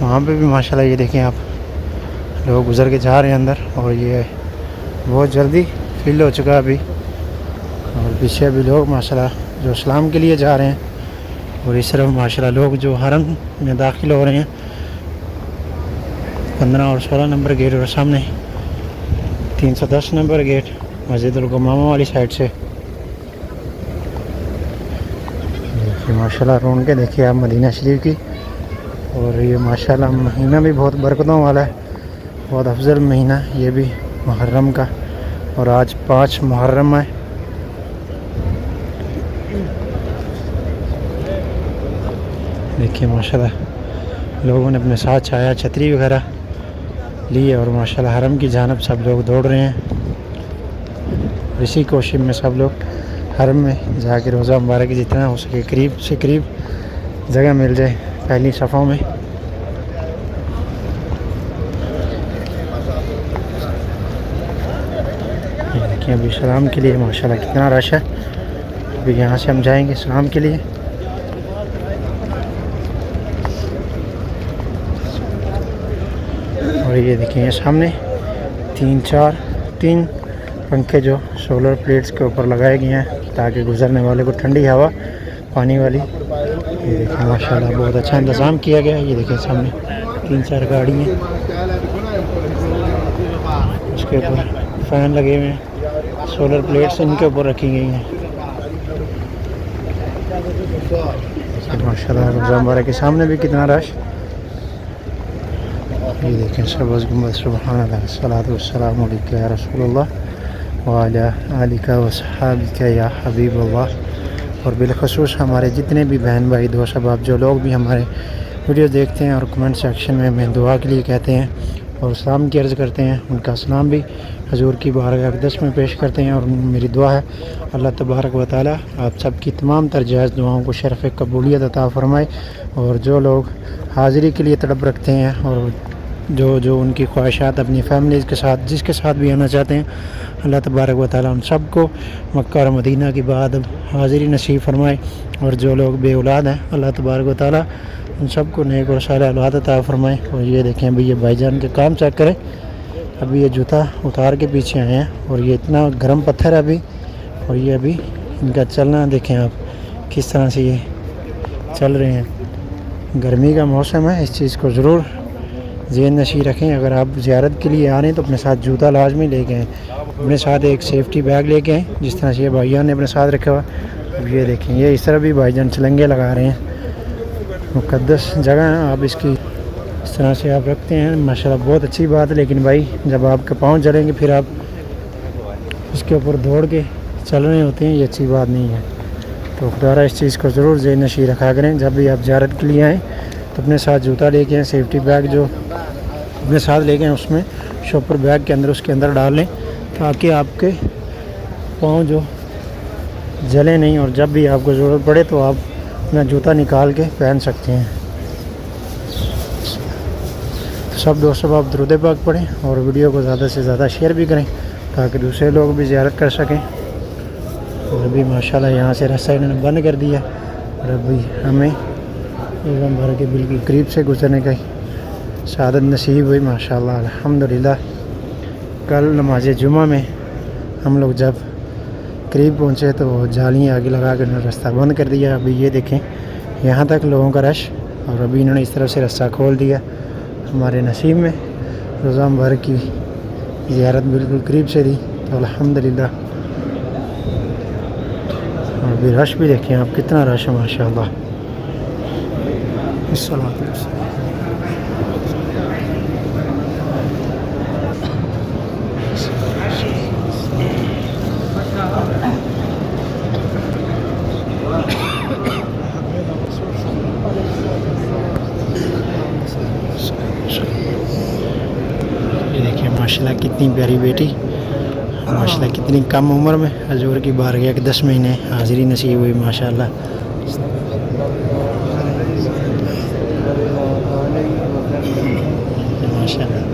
وہاں پہ بھی ماشاءاللہ یہ دیکھیں آپ لوگ گزر کے جا رہے ہیں اندر، اور یہ بہت جلدی فل ہو چکا ابھی، اور پیچھے ابھی لوگ ماشاءاللہ جو اسلام کے لیے جا رہے ہیں، اور اس طرف ماشاءاللہ لوگ جو حرم میں داخل ہو رہے ہیں 15 اور 16 نمبر گیٹ، اور سامنے 310 نمبر گیٹ مسجد الغمامہ والی سائڈ سے۔ ماشاءاللہ رون کے دیکھیے آپ مدینہ شریف کی، اور یہ ماشاءاللہ مہینہ بھی بہت برکتوں والا ہے، بہت افضل مہینہ یہ بھی محرم کا، اور آج 5 محرم ہے۔ دیکھیے ماشاءاللہ لوگوں نے اپنے ساتھ چھایا چھتری وغیرہ لی ہے، اور ماشاءاللہ حرم کی جانب سب لوگ دوڑ رہے ہیں، اسی کوشش میں سب لوگ حرم میں جا کے روزہ مبارک جتنا ہو سکے قریب سے قریب جگہ مل جائے پہلی صفوں میں۔ دیکھیں ابھی سلام کے لیے ماشاءاللہ کتنا رش ہے، ابھی یہاں سے ہم جائیں گے سلام کے لیے۔ اور یہ دیکھیں یہ سامنے 3 پنکھے جو سولر پلیٹس کے اوپر لگائے گئے ہیں تاکہ گزرنے والے کو ٹھنڈی ہوا پانی والی۔ یہ دیکھیں ماشاءاللہ بہت اچھا انتظام کیا گیا ہے۔ یہ دیکھیں سامنے 3-4 گاڑی ہیں، اس کے اوپر فین لگے ہوئے ہیں، سولر پلیٹس ان کے اوپر رکھی گئی ہیں۔ ماشاءاللہ روزہ مبارک کے سامنے بھی کتنا رش۔ یہ دیکھیں سبز گنبد، سبحان اللہ، الصلاۃ والسلام علیک یا رسول اللہ وعلی آلک وصحابک یا حبیب اللہ۔ اور بالخصوص ہمارے جتنے بھی بہن بھائی دوست احباب جو لوگ بھی ہمارے ویڈیو دیکھتے ہیں اور کمنٹ سیکشن میں ہمیں دعا کے لیے کہتے ہیں اور سلام کی عرض کرتے ہیں، ان کا سلام بھی حضور کی بارگاہ اقدس میں پیش کرتے ہیں، اور میری دعا ہے اللہ تبارک و تعالی آپ سب کی تمام تر جائز دعاؤں کو شرف قبولیت عطا فرمائے، اور جو لوگ حاضری کے لیے تڑپ رکھتے ہیں اور جو ان کی خواہشات اپنی فیملیز کے ساتھ جس کے ساتھ بھی آنا چاہتے ہیں، اللہ تبارک و تعالیٰ ان سب کو مکہ اور مدینہ کی بعد حاضری نصیب فرمائے، اور جو لوگ بے اولاد ہیں اللہ تبارک و تعالیٰ ان سب کو نیک اور صالح اولاد عطا فرمائے۔ اور یہ دیکھیں ابھی یہ بھائی جان کے کام چیک کریں، ابھی یہ جوتا اتار کے پیچھے آئے ہیں، اور یہ اتنا گرم پتھر ہے ابھی، اور یہ ابھی ان کا چلنا دیکھیں آپ کس طرح سے یہ چل رہے ہیں۔ گرمی کا موسم ہے، اس چیز کو ضرور ذہن نشین رکھیں، اگر آپ زیارت کے لیے آ رہے ہیں تو اپنے ساتھ جوتا لازمی لے کے آئیں، اپنے ساتھ ایک سیفٹی بیگ لے کے آئیں جس طرح سے یہ بھائی جان نے اپنے ساتھ رکھا ہوا۔ اب یہ دیکھیں یہ اس طرح بھی بھائی جان چلنگے لگا رہے ہیں، مقدس جگہ ہے، آپ اس کی اس طرح سے آپ رکھتے ہیں ماشاءاللہ بہت اچھی بات ہے، لیکن بھائی جب آپ کے پاؤں جلیں گے پھر آپ اس کے اوپر دوڑ کے چل رہے ہوتے ہیں، یہ اچھی بات نہیں ہے۔ تو خدا اس چیز کو ضرور ذہن نشین رکھا کریں، جب بھی آپ زیارت کے لیے آئیں تو اپنے ساتھ جوتا لے کے آئیں، سیفٹی بیگ جو اپنے ساتھ لے کے آئیں اس میں شاپر بیگ کے اندر اس کے اندر ڈال لیں تاکہ آپ کے پاؤں جو جلے نہیں، اور جب بھی آپ کو ضرورت پڑے تو آپ اپنا جوتا نکال کے پہن سکتے ہیں۔ سب دوستوں آپ درود پاک پڑھیں اور ویڈیو کو زیادہ سے زیادہ شیئر بھی کریں تاکہ دوسرے لوگ بھی زیارت کر سکیں۔ اور ابھی ماشاءاللہ یہاں سے راستہ انہوں نے بند کر دیا، اور ابھی ہمیں روزہ مبارک کے بالکل قریب سے گزرنے کا سعادت نصیب ہوئی ماشاءاللہ الحمدللہ۔ کل نماز جمعہ میں ہم لوگ جب قریب پہنچے تو جالیاں آگے لگا کر انہوں نے راستہ بند کر دیا۔ ابھی یہ دیکھیں یہاں تک لوگوں کا رش، اور ابھی انہوں نے اس طرف سے راستہ کھول دیا۔ ہمارے نصیب میں روزہ مبارک کی زیارت بالکل قریب سے دی تو الحمدللہ۔ اور ابھی رش بھی دیکھیں آپ کتنا رش ہے ماشاءاللہ۔ الصلاۃ والسلام۔ یہ دیکھیں ماشاءاللہ کتنی پیاری بیٹی، ماشاءاللہ کتنی کم عمر میں حضور کی بارگاہ کے 10 مہینے حاضری نصیب ہوئی ماشاءاللہ۔ ماشاءاللہ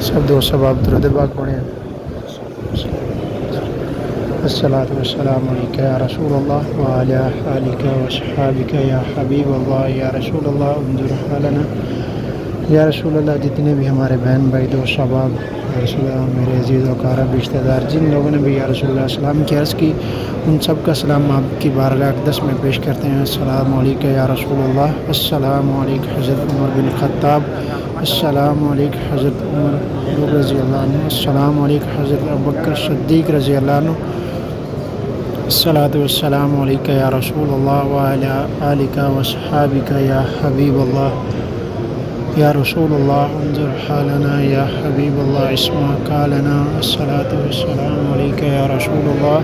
سب دوست سب آپ درود پاک پڑھیں. الصلاۃ والسلام علیک یا رسول اللہ وعلی آلک واصحابک یا حبیب اللہ یا رسول اللہ انظر حالنا. یا رسول اللہ جتنے بھی ہمارے بہن بھائی دوست احباب یا رسول اللہ میرے عزیز و اقارب رشتہ دار جن لوگوں نے بھی یا رسول اللہ سلام کی عرض کی ان سب کا سلام آپ کی بارگاہ اقدس میں پیش کرتے ہیں. السلام علیکم یا رسول اللہ. السلام علیکم حضرت عمر بن خطاب. السلام علیکم حضرت عمر رضی اللہ عنہ. السلام علیکم حضرت ابوبکر صدیق رضی اللہ عنہ. الصلاۃ والسلام علیک یا رسول اللہ وعلی آلک واصحابک یا حبیب اللہ. یا رسول اللہ انظر حالنا یا حبیب اللہ اسمع قالنا. الصلاۃ والسلام علیک یا رسول اللہ.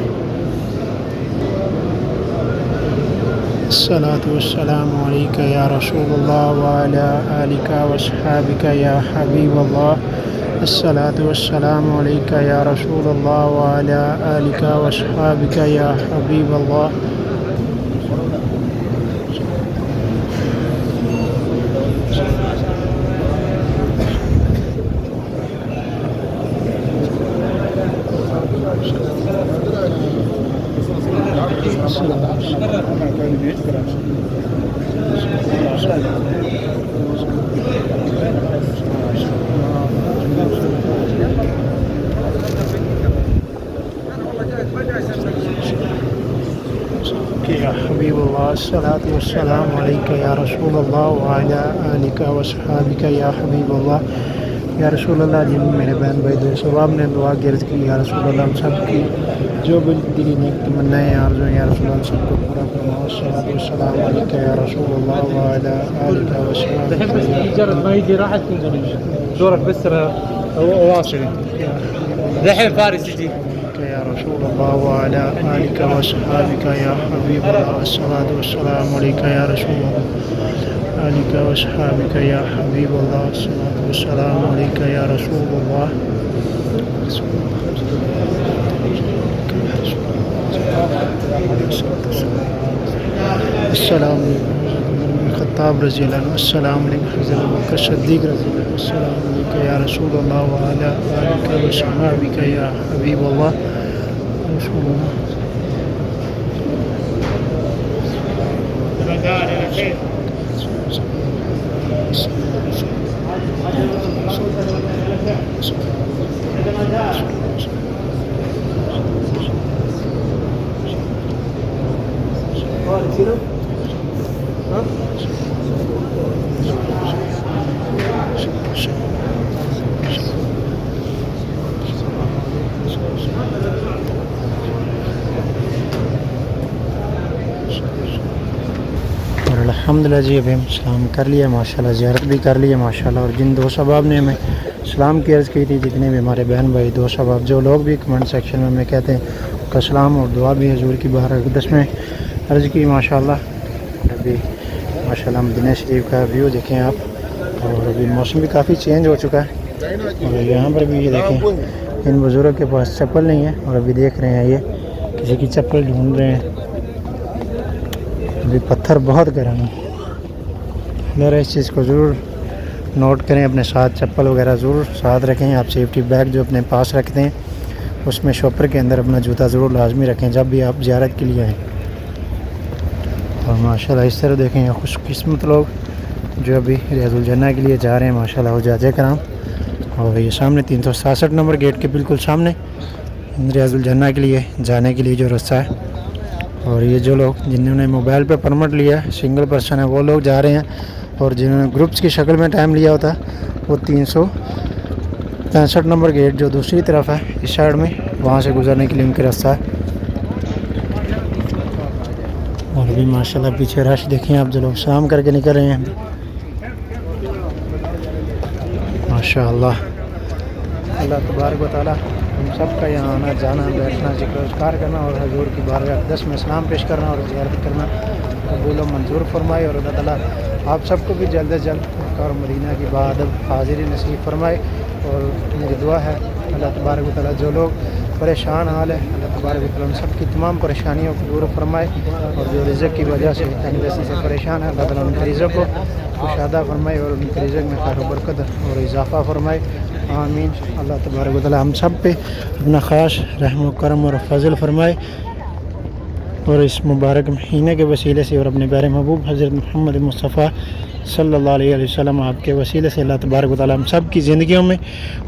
الصلاۃ والسلام علیک یا رسول اللہ وعلی آلک واصحابک یا حبیب اللہ. الصلاۃ والسلام علیک یا رسول اللہ وعلی آلک واصحابک یا حبیب اللہ. یا حبیب اللہ. الصلاۃ والسلام علیک یا رسول اللہ وعلی آلک واصحابک یا حبیب اللہ. یا رسول اللہ جن میرے بہن بھائی دوست احباب نے دعا گرد کی یا رسول اللہ ہم سب کی جو بھی دلی نیک تمنائیں آرزویں یا رسول اللہ سب کو پورا فرماؤ. الصلاۃ والسلام علیک یا رسول اللہ وعلی آلک واصحابک دورك بس واصل دحين فارس يجي یا رسول اللہ وعلی آلک واصحابک یا حبیب اللہ. الصلاۃ والسلام علیک یا رسول اللہ آلک واصحابک یا حبیب اللہ. الصلاۃ والسلام علیک یا رسول اللہ. السلام علیکم خطاب رضی اللہ عنہ. السلام علیکم حضرت ابوبکر صدیق رضی اللہ عنہ. السلام علیکم یا رسول اللہ وعلی آلک واصحابک یا حبیب اللہ. رسول اللہ الحمدللہ. جی ابھی ہم سلام کر لیا ماشاءاللہ, زیارت بھی کر لی ہے ماشاءاللہ. اور جن دوست احباب نے ہمیں سلام کی عرض کی تھی, جتنے بھی ہمارے بہن بھائی دوست احباب جو لوگ بھی کمنٹ سیکشن میں ہمیں کہتے ہیں ان کا سلام اور دعا بھی حضور کی بارگاہ اقدس میں عرض کی ماشاءاللہ. ابھی ماشاءاللہ مدینہ شریف کا ویو دیکھیں آپ, اور ابھی موسم بھی کافی چینج ہو چکا ہے. اور یہاں پر بھی یہ دیکھیں ان بزرگوں کے پاس چپل نہیں ہے, اور ابھی دیکھ رہے ہیں یہ کسی کی چپل ڈھونڈ رہے ہیں. ابھی پتھر بہت گرم ہے, ذرا اس چیز کو ضرور نوٹ کریں, اپنے ساتھ چپل وغیرہ ضرور ساتھ رکھیں. آپ سیفٹی بیگ جو اپنے پاس رکھتے ہیں اس میں شاپر کے اندر اپنا جوتا ضرور لازمی رکھیں جب بھی آپ زیارت کے لیے آئیں. اور ماشاءاللہ اس طرح دیکھیں یہ خوش قسمت لوگ جو ابھی ریاض الجنہ کے لیے جا رہے ہیں ماشاءاللہ حجاج کرام. اور یہ سامنے 367 نمبر گیٹ کے بالکل سامنے ریاض الجنہ کے لیے جانے کے لیے جو راستہ ہے. اور یہ جو لوگ جنہوں نے موبائل پہ پرمٹ لیا ہے سنگل پرسن ہے وہ لوگ جا رہے ہیں, اور جنہوں نے گروپس کی شکل میں ٹائم لیا ہوتا وہ 365 نمبر گیٹ جو دوسری طرف ہے اس سائڈ میں, وہاں سے گزرنے کے لیے ان کے راستہ ہے. اور ابھی ماشاءاللہ پیچھے رش دیکھیں آپ جو لوگ سلام کر کے نکل رہے ہیں ماشاءاللہ. اللہ تبارک و تعالیٰ ہم سب کا یہاں آنا جانا بیٹھنا ذکر اذکار کرنا اور حضور کی بارگاہ اقدس میں سلام پیش کرنا اور زیارت کرنا قبول و منظور فرمائے. اور اللہ تعالیٰ آپ سب کو بھی جلد از جلد مکہ اور مدینہ کی بادب حاضری نصیب فرمائے. اور میری دعا ہے اللہ تبارک و تعالیٰ جو لوگ پریشان حال ہے، اللہ تبارک و تعالیٰ ان سب کی تمام پریشانیوں کو دور فرمائے، اور جو رزق کی وجہ سے تنگ دستی سے پریشان ہے اللہ تعالیٰ ان کے رزق کو کشادہ فرمائے اور ان کے رزق میں خیر و برکت اور اضافہ فرمائے، آمین۔ اللہ تبارک و تعالیٰ ہم سب پہ اپنا خاص رحم و کرم اور فضل فرمائے، اور اس مبارک مہینے کے وسیلے سے اور اپنے پیارے محبوب حضرت محمد مصطفیٰ صلی اللہ علیہ وسلم آپ کے وسیلے سے اللہ تبارک و تعالیٰ ہم سب کی زندگیوں میں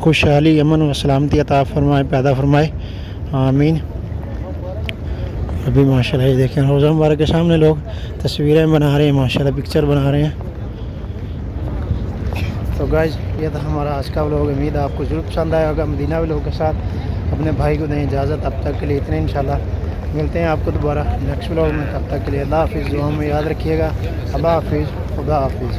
خوشحالی، امن و سلامتی عطا فرمائے، پیدا فرمائے، آمین۔ ابھی ماشاءاللہ یہ دیکھیں روزہ مبارک کے سامنے لوگ تصویریں بنا رہے ہیں، ماشاءاللہ پکچر بنا رہے ہیں۔ تو گائز یہ تھا ہمارا آج کا ولاگ، امید ہے آپ کو ضرور پسند آیا ہوگا۔ مدینہ ولاگ کے ساتھ اپنے بھائی کو دیں اجازت، اب تک کے لیے اتنے، انشاءاللہ ملتے ہیں آپ کو دوبارہ نیکسٹ ولاگ میں، تب تک کے لیے اللہ حافظ، دعاؤں میں یاد رکھیے گا، اللہ حافظ، خدا حافظ۔